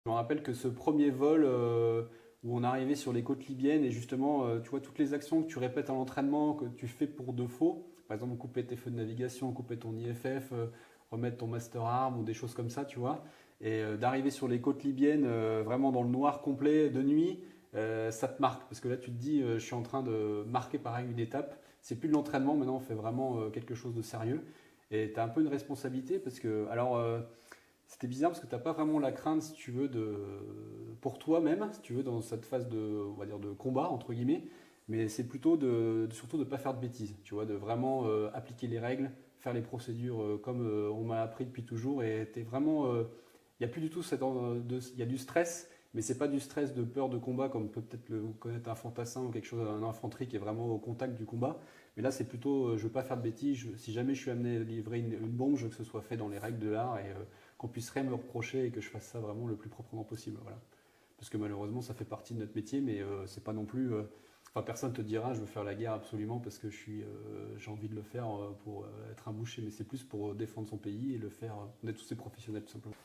Je me rappelle que ce premier vol où on arrivait sur les côtes libyennes et justement, tu vois, toutes les actions que tu répètes à l'entraînement, que tu fais pour de faux, par exemple couper tes feux de navigation, couper ton IFF, remettre ton master arm ou des choses comme ça, tu vois, et d'arriver sur les côtes libyennes vraiment dans le noir complet de nuit, ça te marque parce que là tu te dis, je suis en train de marquer pareil une étape. C'est plus de l'entraînement, maintenant on fait vraiment quelque chose de sérieux et tu as un peu une responsabilité parce que, alors, c'était bizarre parce que tu n'as pas vraiment la crainte, si tu veux, pour toi-même, si tu veux, dans cette phase de, on va dire, de combat, entre guillemets, mais c'est plutôt surtout de ne pas faire de bêtises, tu vois, de vraiment appliquer les règles, faire les procédures comme on m'a appris depuis toujours, et t'es vraiment, il n'y a plus du tout il y a du stress, mais c'est pas du stress de peur de combat comme peut peut-être le connaître un fantassin ou quelque chose, un infanterie qui est vraiment au contact du combat. Mais là, c'est plutôt, je veux pas faire de bêtises. Si jamais je suis amené à livrer une bombe, je veux que ce soit fait dans les règles de l'art et qu'on puisse rien me reprocher et que je fasse ça vraiment le plus proprement possible. Voilà. Parce que malheureusement, ça fait partie de notre métier, mais c'est pas non plus. Enfin, personne te dira, je veux faire la guerre absolument parce que j'ai envie de le faire pour être un boucher, mais c'est plus pour défendre son pays et le faire. On est tous des professionnels tout simplement.